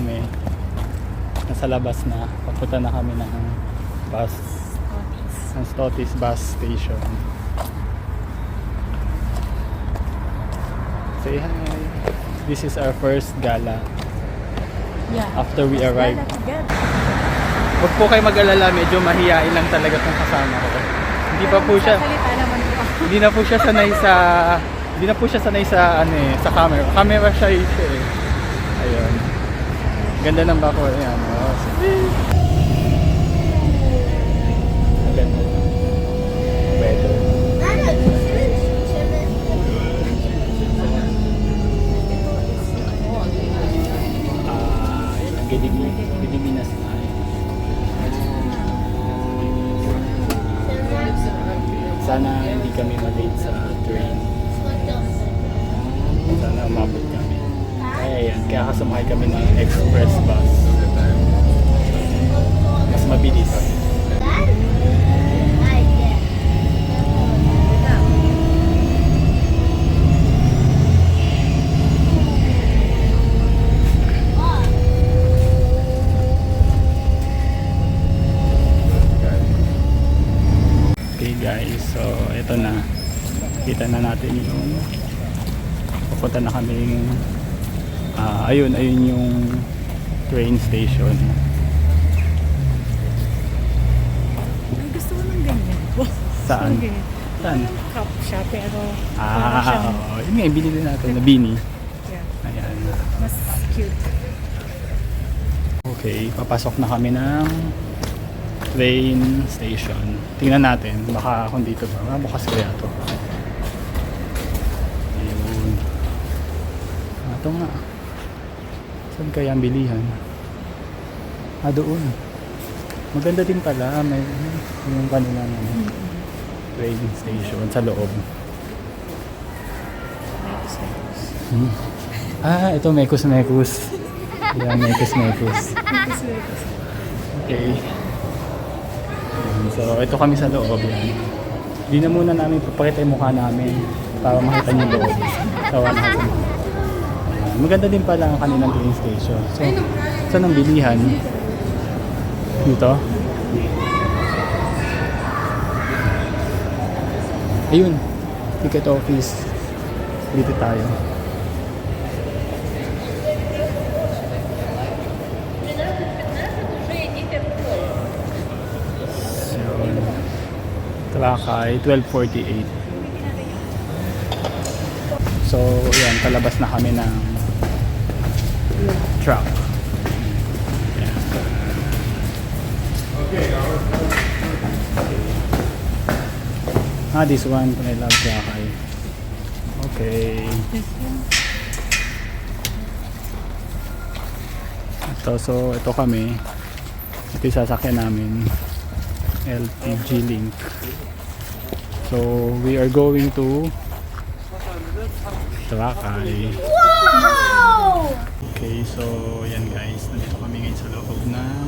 kami. Nasa labas na. Papunta na kami ng bus. Ng Stotis bus station. Say hi. This is our first gala. Yeah. After we arrive. Gala together. Huwag po kayo mag-alala, medyo mahihain lang talaga itong kasama ko. Hindi pa po siya, Salita naman po ako. hindi na po siya sanay sa ano eh, sa camera. Camera shy siya eh. Ayun. Ganda ng bako yan. Oh, ganda. Weather. Pilipinas na. Sana hindi kami ma-late sa train. Sana umabot kami. Kaya kasumakay kami ng express bus. Mas mabilis. Okay guys, so ito na. Kita na natin yung pupunta na kaming ayun yung train station. Ay, gusto ko ng ganyan. Saan? Okay. Saan? Cup siya, pero Oo. Yun nga, binili natin na beanie. yeah, Ayan. mas cute. Okay, papasok na kami ng train station. Tingnan natin, baka kung dito ba. Bukas kaya to. Ayun. Ito nga. Saan kaya ang bilihan? Doon. Maganda din pala. May yung kanilang train station sa loob. Ito Mekos. Yan, Mekos. Okay. So, ito kami sa loob yan. Hindi na muna namin papakita yung mukha namin para makita niyo yung loob. Sawa natin. Maganda din pala ang kanilang train station. So, saan ang bilihan? Dito? Ayun. Ticket office. Dito tayo. Lakay, 12:48. So, yan, palabas na kami ng truck. Yan. This one, I love Lakay. Okay. Ito kami. Ito yung sasakyan namin. LTG Link. So, we are going to Lakay. Wow! Okay, so yan guys, nandito kami ngayon sa loob ng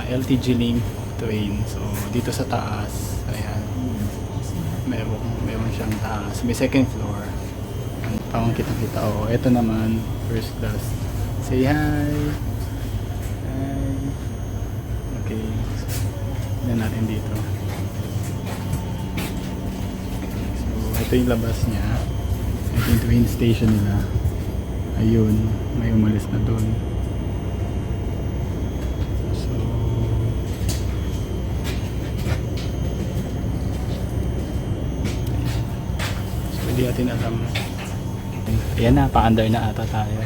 LTG Link train. So, dito sa taas, ayan, meron siyang taas. May second floor. Parang kitang-kita. Ito naman, first class. Say hi! Hi! Okay, so, tignan natin dito. Ito yung labas niya. Ito yung train station nila. Ayun, may umalis na doon. So, hindi natin alam. Ayan na, pa-under na ata tayo.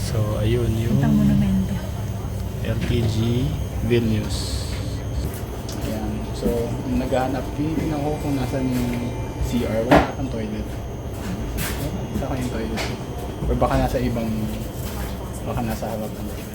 So, ayun yung Itang monumento. LTG Vilnius. Ayan. So, naghahanap, tingnan ko kung nasan yung CR. Wala kang toilet. Isa ka yung toilet. Or baka nasa harap ng toilet.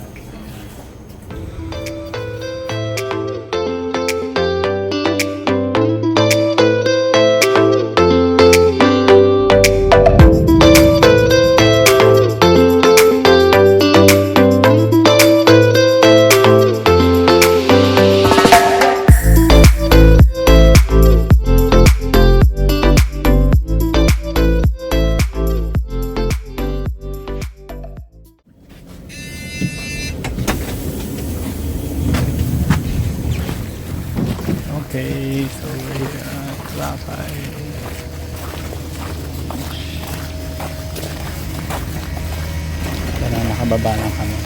Okay, so we're at Rapay. Tara, nakababa na kami.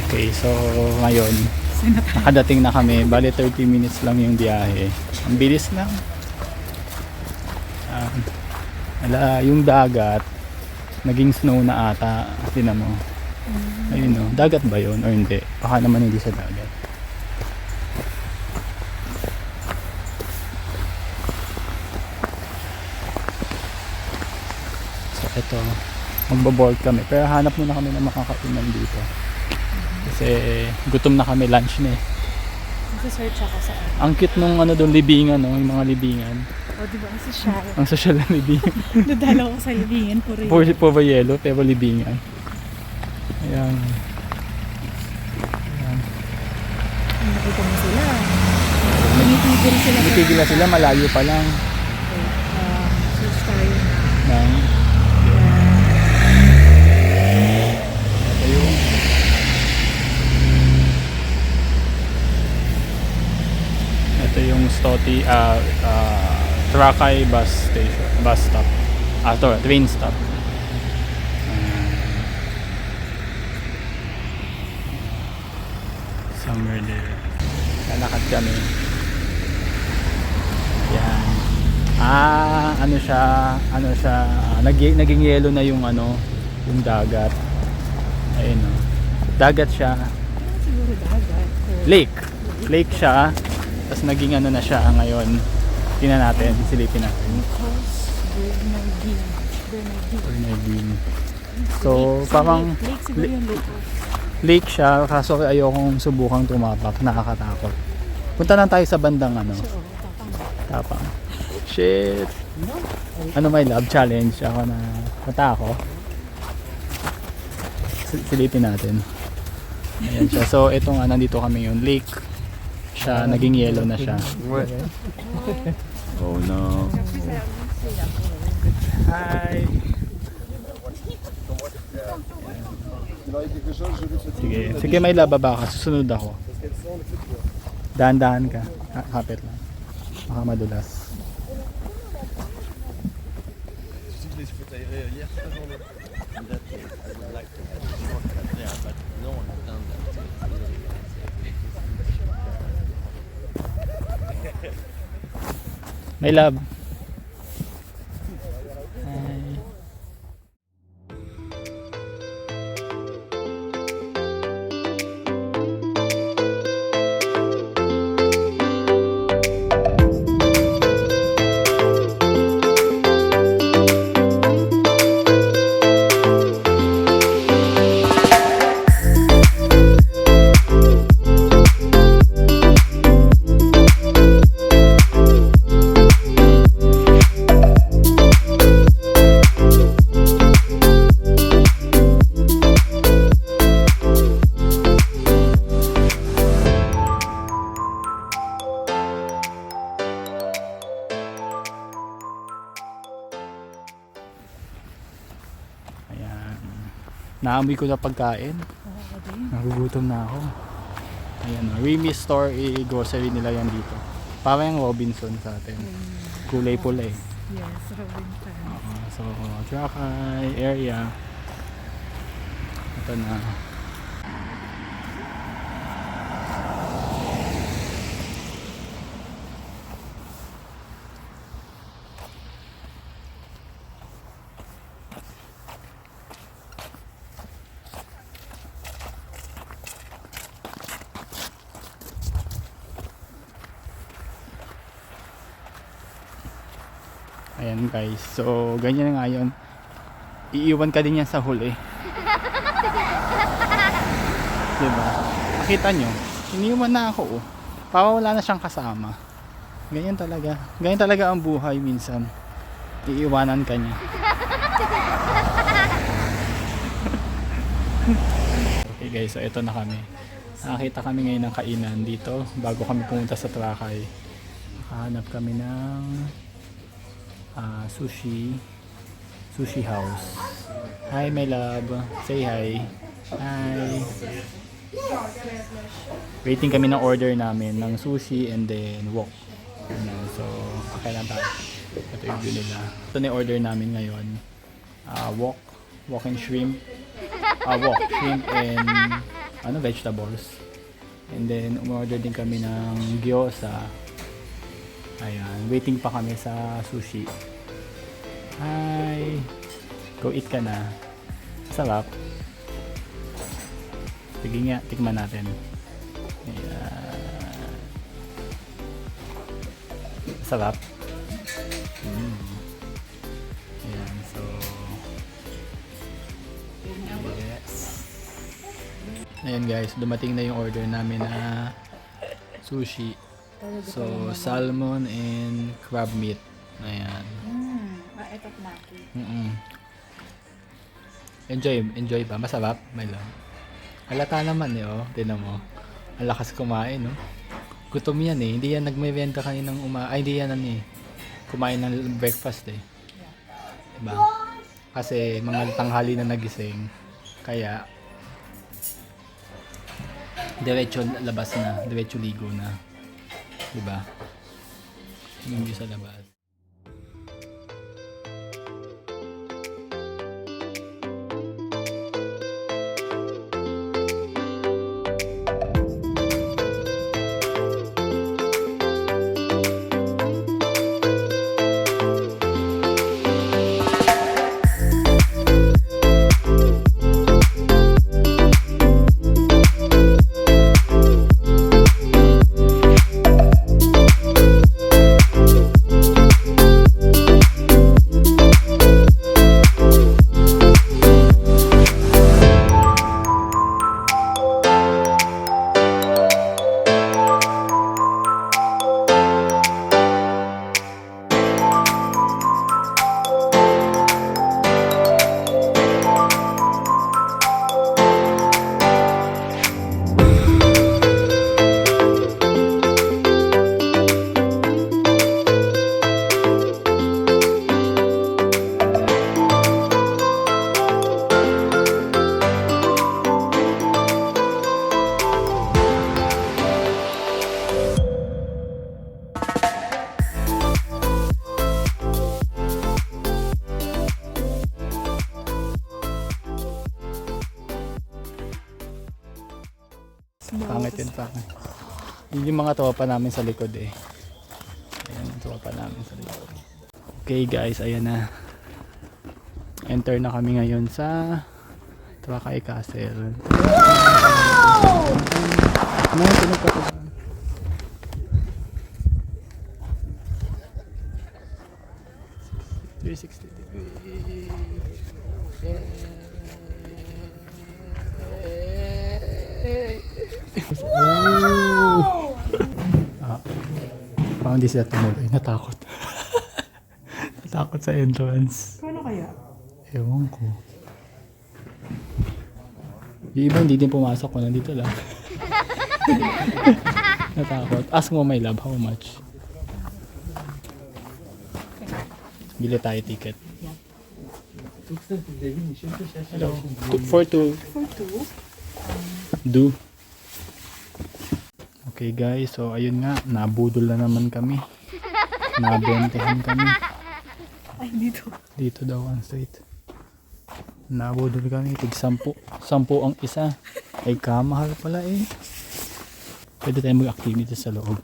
Okay, so ngayon, nakadating na kami. Bali 30 minutes lang yung biyahe. Ang bilis lang. Yung dagat, naging snow na ata. Tinan mo. Ayun no, dagat ba yun or hindi? Baka naman hindi sa dagat. So ito, magbo-board kami. Pero hanap muna kami ng makakainan dito. Kasi gutom na kami, lunch na eh. Nasa-search ako sa ano. Ang cute nung ano doon, libingan no, yung mga libingan. O, di ba? Ang social. Ang social na libingan. Nadala ko sa libingan. Puro yun. Puro yellow, pero libingan. Ayan. Ayan. Nakita mo sila. Nanitigil sila. Itigil na sila, malayo pa lang. Search tayo na. Ng, ito yung Stoti, Trakay bus station, bus stop. Train stop. Somewhere there. Lalakad kami. Yan. Naging yellow na yung yung dagat. Ayun o. Dagat siya. Siguro dagat. Lake siya. Tapos naging na siya ngayon. Tingnan natin, silipin natin. Nichols Bernardine. So, parang Lake siguro yung lake. lake siya, kaso ayokong subukang tumapak, nakakatakot. Punta lang tayo sa bandang Tapang. Shit. My love challenge ako na punta ako. Silipin natin. Ayan siya. So, ito nga, nandito kami yung lake. Siya, naging yellow na siya. Oh no. Hi. Sige, may lababa ka. Susunod ako. Dahan-dahan ka. Kapit lang. Baka madulas. My love. Hi. Naamoy ko na pagkain. Nagugutom na ako. Ayan, Remy Store, grocery nila yan dito. Parang yung Robinson sa atin. Kulay pula eh. Yes, Robinson. So, Trakay area. Ito na. Ayan guys, so ganyan na nga yun. Iiwan ka din yan sa huli. Diba? Nakita nyo, iniwan na ako. Para wala na siyang kasama. Ganyan talaga. Ganyan talaga ang buhay minsan. Iiwanan ka niya. Okay guys, so ito na kami. Nakakita kami ngayon ng kainan dito bago kami pumunta sa Trakay. Nakahanap kami ng sushi house. Hi my love, say hi. Hi. Waiting kami ng order namin ng sushi and then wok. Ayan, so, okay lang tayo. Ito yung view nila. Ito na yung order namin ngayon. Wok and shrimp. Wok, shrimp and vegetables. And then, umorder din kami ng gyoza. Ayan, waiting pa kami sa sushi. Hi! Go eat ka na. Sarap. Sige nga, tikman natin. Ayan. Sarap. Ayan, so... Yes. Ayan guys, dumating na yung order namin na sushi. So, salmon and crab meat. Ayan. Ito naki. Enjoy ba? Masarap? May lang. Halata naman eh, oh. Tignan mo. Ang lakas kumain, no? Gutom yan eh. Hindi yan nagme-venta kaninang hindi yan kumain ng breakfast eh. Diba? Kasi mga tanghali na nagising. Kaya, diretso labas na. Diretso ligo na. Diba? Yung sa labas. Pangit yun, pangit. Yun yung mga tropa namin sa likod eh. Ayan yung tropa namin sa likod. Okay guys, ayan na. Enter na kami ngayon sa Trakay Castle. Wow! Ano yung pinagkatuban? 360 degree. Oh! Parang di sila tumuloy. Natakot. Natakot sa entrance. Paano kaya? Ewan ko. Yung iba hindi din pumasok ko. Nandito lang. Natakot. Ask mo my love, how much? Bili tayo ticket. Hello. For two. For two? Do. Okay guys, so ayun nga, nabudol na naman kami. Nabentehan kami. Ay, dito. Dito daw ang street. Nabudol kami, tig 10. 10 ang isa. Ay kamahal pala eh. Pwede tayo mag-activity sa loob.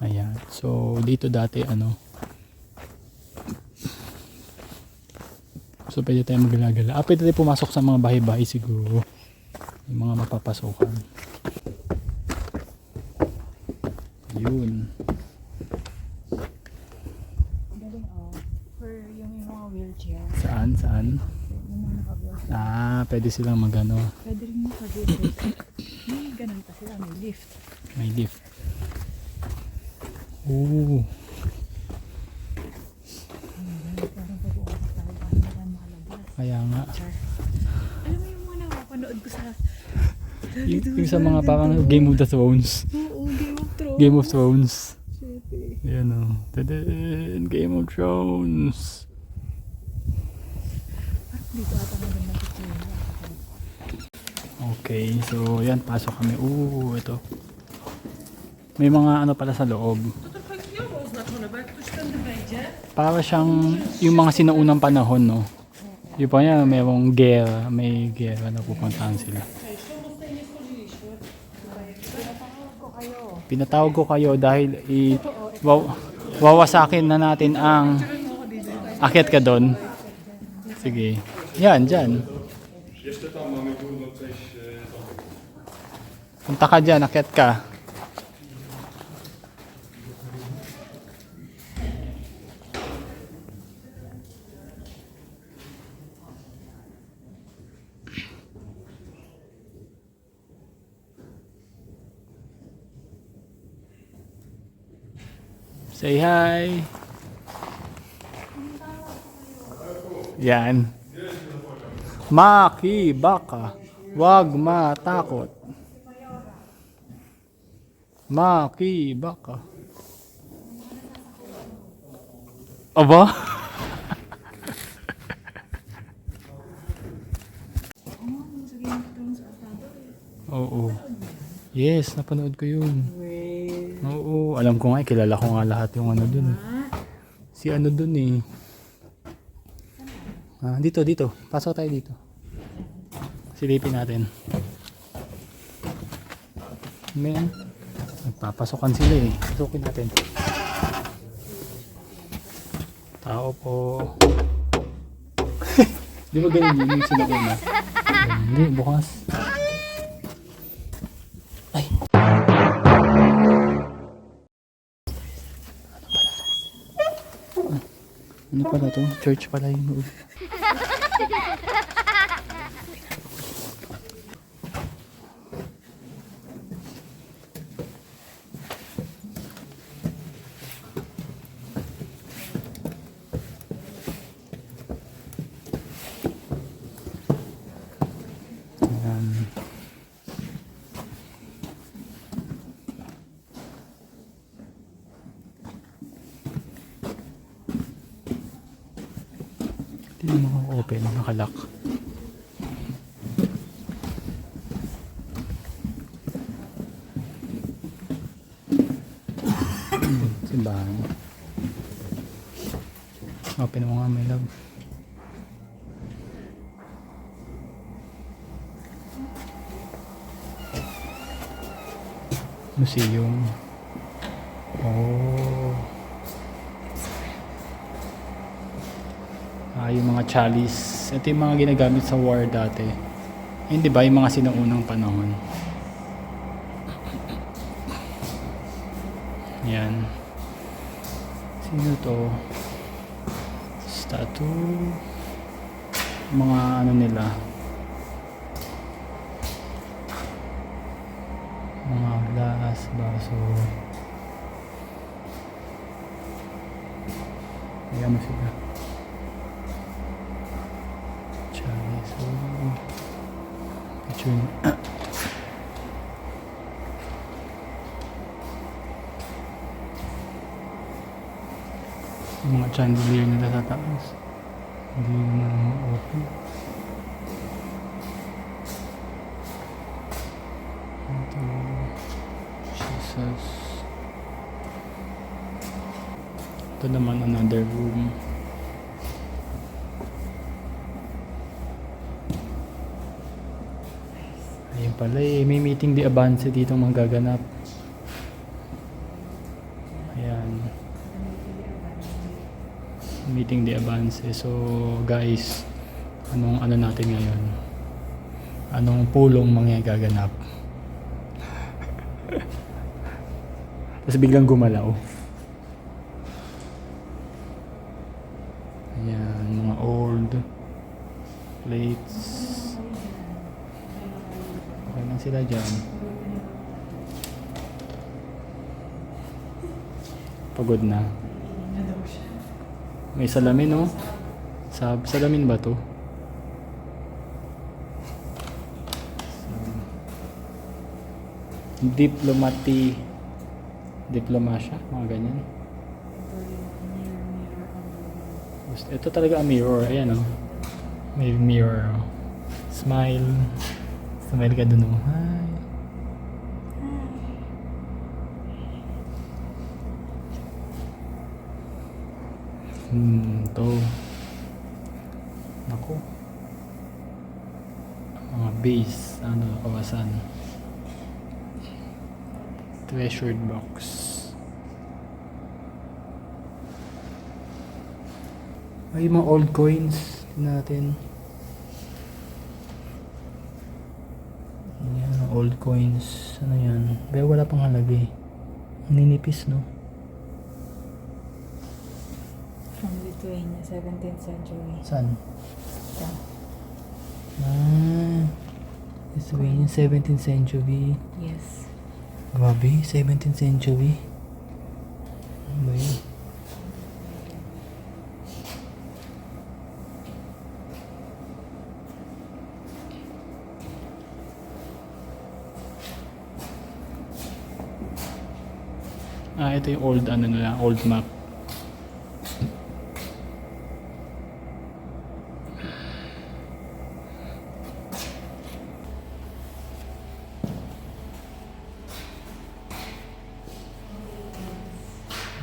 Ayan. So dito dati so pwede tayo maglagala. Pwede tayo pumasok sa mga bahay-bahay siguro. Yung mga mapapasukan. Yun. Galing for yung mga wheelchair. Saan? Yung mga naka-wheelchair. Pwede silang magano. Pwede rin naka-wheelchair. May ganun pa sila, may lift. May lift. Ooh. Parang pag-uwakas tayo paano na makalabas. Kaya nga. Alam mo yung mga nakapanood ko sa Yung sa mga parang Game of the Thrones. Oo, Game of Thrones. Game of Thrones. Shit eh. Yan o. Tadaan! Game of Thrones. Parang Dito ata maganda sa China. Okay, so yan, pasok kami. Ito. May mga ano pala sa loob. Para siyang yung mga sinaunang panahon, no? Yung pa niya, may gera na pupuntahan sila. Pinatawag ko kayo dahil wawasakin na natin ang akyat ka doon. Sige. Yan, dyan. Punta ka dyan, akyat ka. Say hi. Yan. Makibaka. Wag matakot. Makibaka. Aba? Oo. Yes, napanood ko yun. Oo, alam ko nga, kilala ko nga lahat yung ano dun. Si ano dun eh. Dito. Pasok tayo dito. Silipin natin. Men, nagpapasokan sila eh. Pasukin natin. Tao po. Di ba ganun yun yung sinakuna? Hindi, bukas. Ay. Ano pala to? Church pala yun. Ayan. Hindi mo open, nakalock. Simbahan. Open mo nga, my love. Museum. Oh. Yung mga chalice. Ito yung mga ginagamit sa war dati. Hindi ba? Yung mga sinaunang panahon. Yan. Sino to? Statue. Mga ano nila. Mga glass, baso. Ayan mo sila. Chalice. Picture niya. Mga chandelier nila sa taas. Hindi na open. Ito. Jesus. Ito naman another room. Ayun pala eh. May meeting di Abance dito magaganap. Ayan. Meeting di Abance. So guys, anong ano natin ngayon? Anong pulong gaganap? Tapos biglang gumalaw. Ayan, mga old plates. Okay lang sila dyan. Pagod na. May salamin, no? Salamin ba to? Diplomasya, mga ganyan. Ito talaga ang mirror, ayan, no? May mirror. Oh. Smile. Smile ka dun. Oh. Hi. To. Naku. Mga base. Ano, kawasan. Treasured box. Ay, mga old coins. Tingnan natin. Yan, old coins. Ano yan? Pero wala pang halagay. Ang ninipis, no? From Lithuania, 17th century. Saan? Ito. Lithuania, 17th century. Yes. Grabe, 17th century. Ano ba yun? Ito yung old ano nila, old map.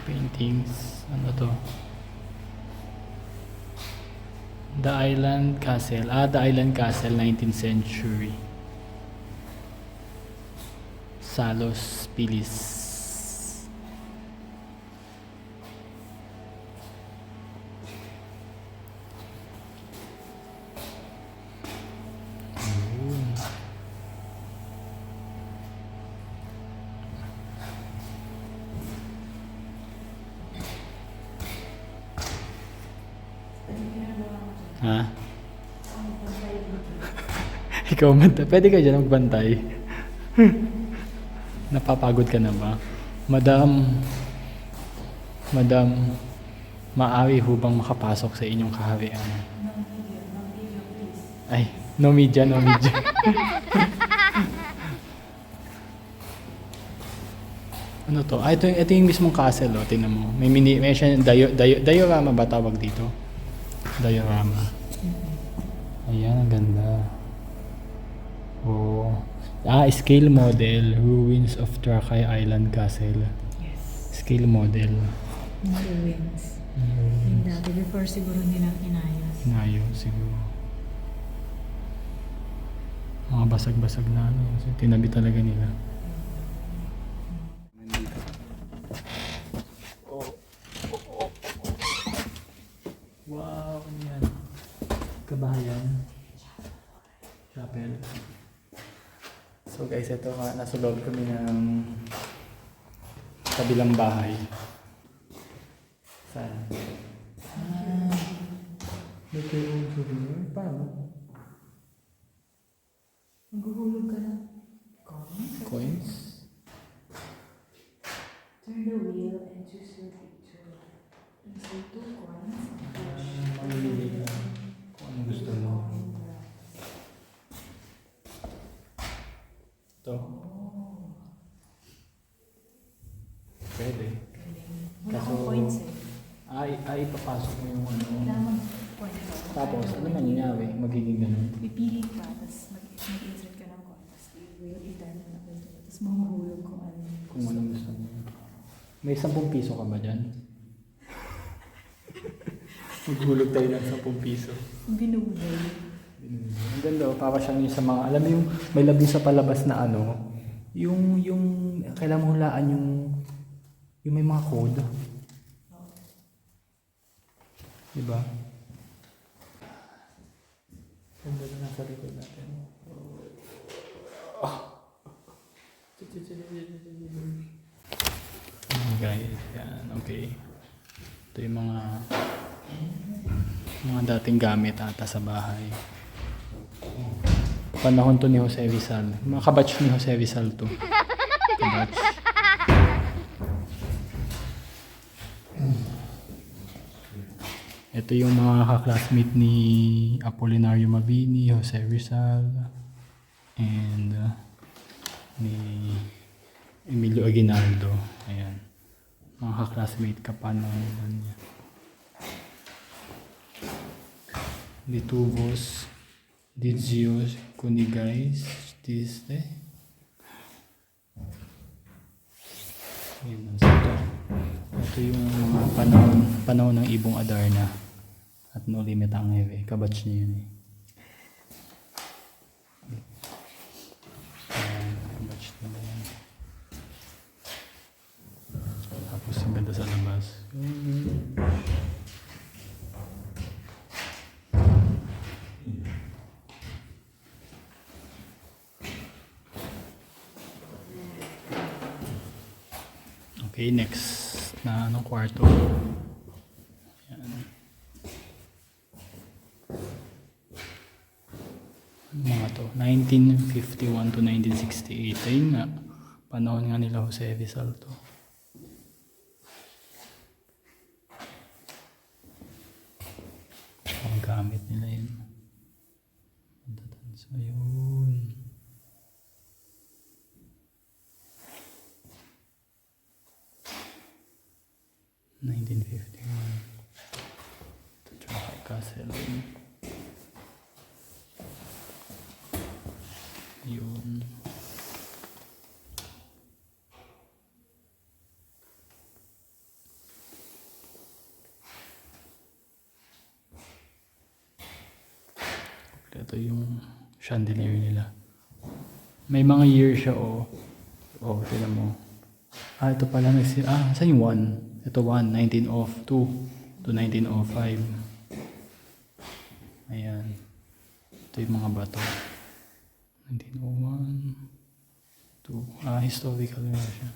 Paintings, ano to? The Island Castle. The Island Castle, 19th century. Salos Pilis. Ha? Ikaw manta. Pwede ka dyan magbantay. Napapagod ka na ba? Madam, maaari ho bang makapasok sa inyong kaharian? Ay, no media, no media. Ano to? Ito yung mismong castle, oh. Tingnan mo. May siya, diorama ba tawag dito? Diorama. Ayan, ang ganda. Oh. Scale model. Ruins of Trakai Island Castle. Yes. Scale model. Yung ruins. Yung dati, before siguro nilang inayos. Inayo, siguro. Mga basag-basag na ano. Kasi tinabi talaga nila. Wow, ano yan? Kabahayan. Chapel. So guys, ito nga, nasa loob kami ng kabilang bahay. Saan? May kayo souvenir? Paano? Maghuhulog ka ng coins? Coins? Turn the wheel and choose your picture. Insert 2 coins. Mamili ka kung ano gusto mo. Ito. Pwede. Wala Kaso, akong coins eh. Ipapasok mo yung ano. Kailangan coins. Tapos, ano mangyayari? Magiging ganun. Pipili ka, tapos mag-insert ka ng coins. Tapos i-wheel, i-turn mo na ito. Tapos mahuhulog kung ano. Kung ano gusto mo. May 10 piso ka ba dyan? Maghulog tayo ng 10 piso. Binubay. Ang ganda, para siyang yung sa mga, alam mo yung may labi sa palabas na ano, yung kailangan mo hulaan yung may mga code. Diba? Ganda na nasa likod natin. Guys, yan, okay. Ito yung mga dating gamit ata sa bahay. Panahon to ni Jose Rizal. Mga kabatch ni Jose Rizal to. Kabatch. Ito yung mga kaklasmate ni Apolinario Mabini, Jose Rizal, and ni Emilio Aguinaldo. Ayan. Mga kaklasmate ka pa noon niya. Lituvos, Digios, Kunigais, Tiste. Yun, ito yung mga panahon ng Ibong Adarna at No Limit ang Heve. Kabatch niya yun eh. Ayan, kabatch nila yan. Tapos yung ganda sa labas. Okay, next na anong kwarto. Ayan. Ano mga to? 1951 to 1968. Ayun nga. Panahon nga nila Jose Rizal to. Ang gamit nila yun. So yun. Ito Trakai Castle. Yun. Ito yung chandelier nila. May mga year siya oh. Oh, tignan mo. Ito pala saan yung 1? Ito 1, 1902 to 1905. Ayan. Ito yung mga bato. 1901 to historical nga siya.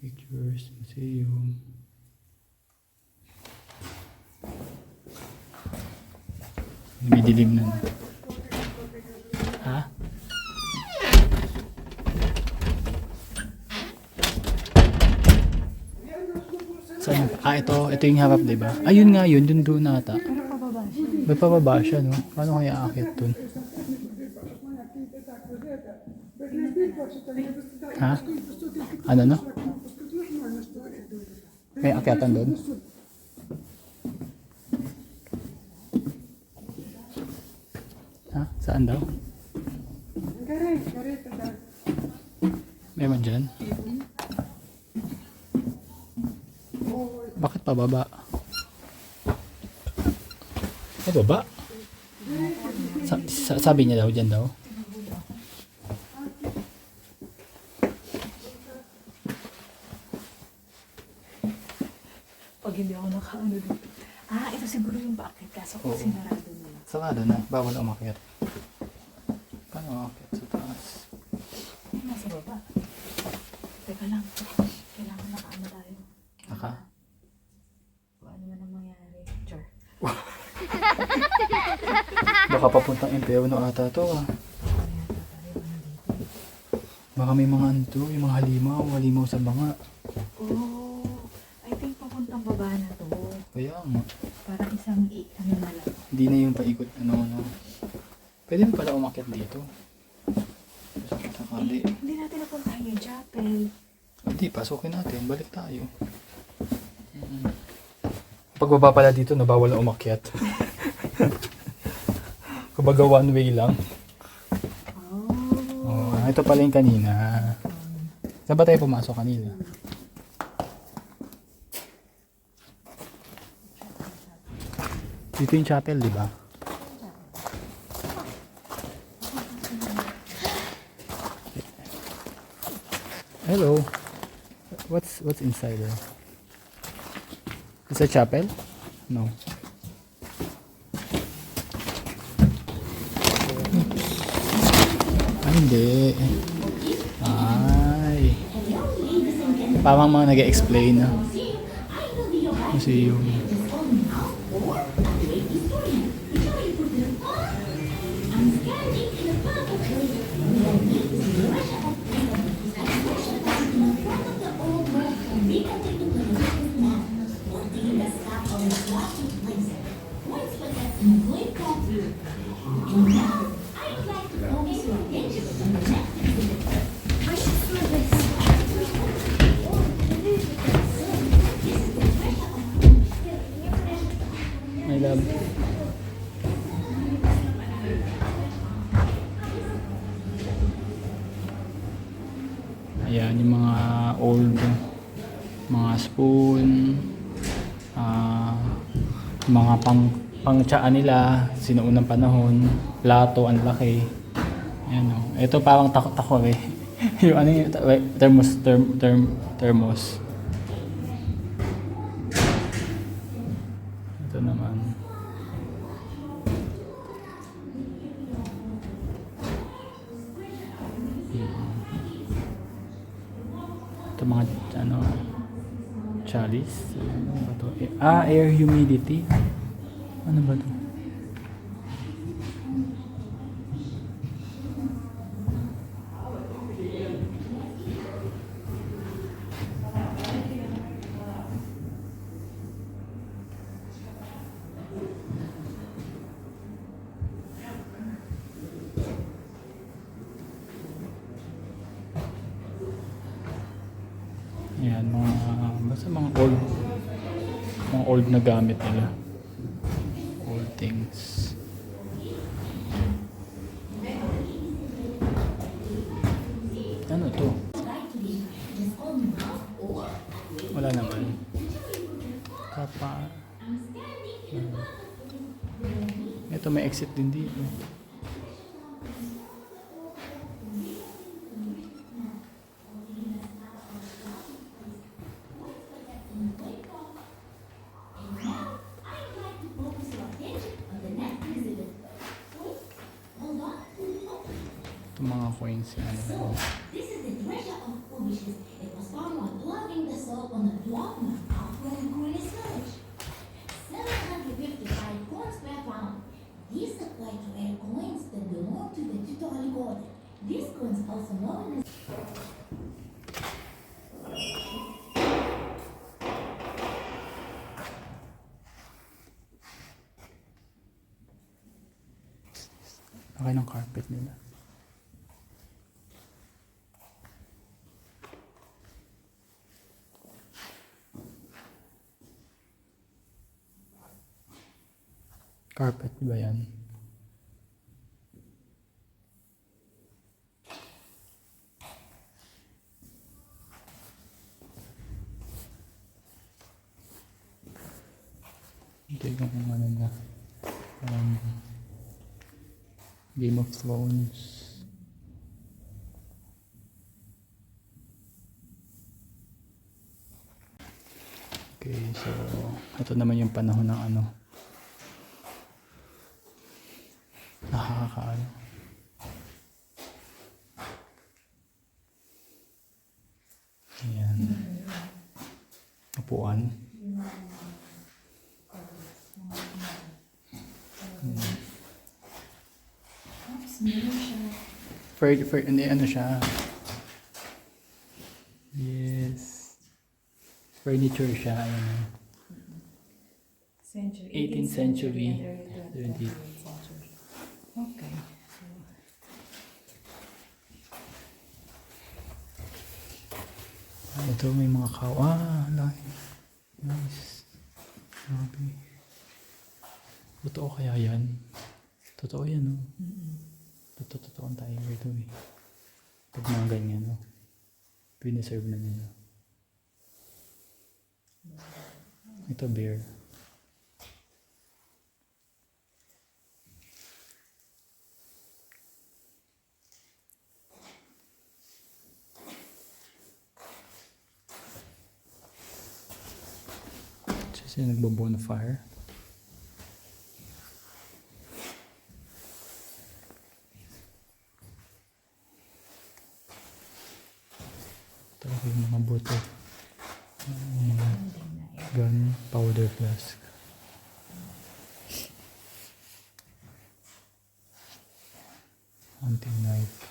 Pictures, museum. May dilim na. Ha? Saan? Ito yung harap, diba? Ayun nga yun, dun doon nata. Pero pababa siya. May pababa siya, no? Paano kaya akit dun? Ha? Ano, no? May akyatan doon? Ha? Saan daw? Meron dyan? Bakit pababa? Ay, baba? Sabi niya daw, dyan daw? Pag hindi ako nakaano dito. Ito siguro yung bakit. Kaso kung Oo. sinarado na. Sarado na. Bawal umakyat. Paano umakyat sa taas? Nasa baba. Teka lang. Kailangan nakaano tayo. Naka? Kung ano man ang mangyari. Char. Baka papuntang impyerno ata to ah. Baka may mga anto, yung mga halimaw sa banga. I think papuntang baba na to. Kaya nga. Parang isang ano na lang. Hindi na yung paikot ano. Pwede mo pala umakyat dito. Sakali. Hindi natin napuntahan yung chapel. Hindi, pasukin natin. Balik tayo. Pagbaba pala dito, bawal na umakyat. Kumbaga one way lang. Oh, ito pala yung kanina. Saan ba tayo pumasok kanina? Dito yung chapel, di ba? Hello. What's inside there? Is it a chapel? No. Ay, hindi. Ay. Parang mga nag-explain na. Museum. Ayan, yung mga old, mga spoon, mga pang-tsaa nila, sinuunang panahon, plato, ang laki. Ayan o. Ito parang takot-takot eh. Yung ano yung thermos. Ito naman. Ito mga ano, chalice. Ano ba to? Air humidity. Ano ba to? Ayan, basta mga old na gamit nila. Old things. Ano to? Wala naman. Kapa. Ito may exit din dito. Ito mga coins yan. This is the treasure of foolishness. It was found while plugging the salt on the block halfway in Greenwich Village. 755 coins were found. These are quite rare coins that belong to the Tutali God. These coins also known as Okay ng carpet nila. Carpet ba yan? Ito yung ano na. Game of Thrones. Okay, so ito naman yung panahon ng ano. Nakakaano. Ayan. Upuan. Hindi, ano siya. Yes. Furniture siya. Ayan. Century. 18th century. 17th century. Okay. Ito may mga laki. Nice. Grabe. Totoo kaya yan? Totoo yan, no? Totoo ang timer ito eh. Pag mga ganyan, no? Piniserve na nila. Ito beer. Kasi nagbo-bonfire. Talaga yung mga boto. Mga gun, powder flask. Hunting knife.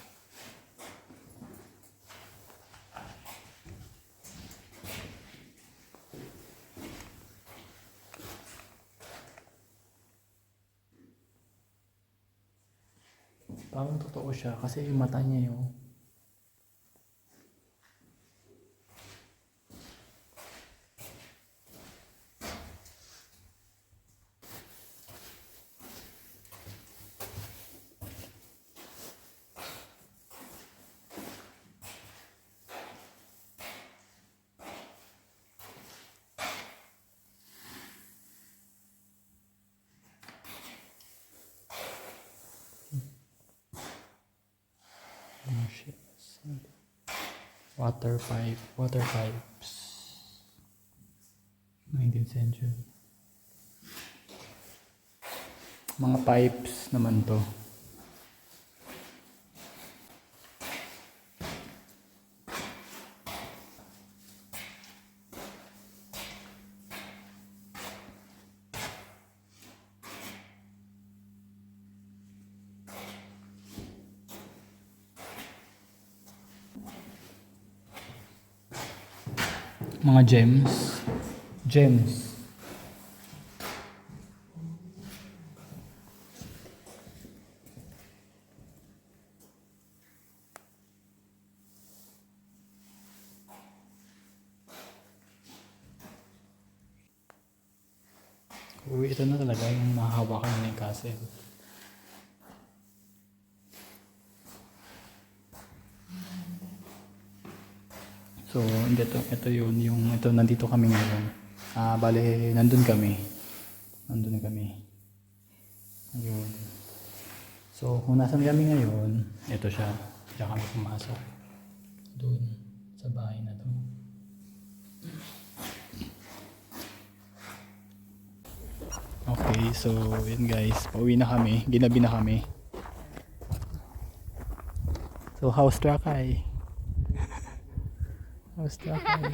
Parang totoo siya kasi yung mata niya yung Oh shit. Water pipes. 19th century. Mga pipes naman to. Mga gems. Uy, ito na talaga yung mahahawakan na yung castle. So, ito yun, nandito kami ngayon. Bale, nandun kami. Ayun. So, kung nasan kami ngayon, ito siya. Diyan kami pumasok. Doon, sa bahay na to. Okay, so, yun guys. Pauwi na kami. Ginabi na kami. So, how's Trakay? How's Trakay?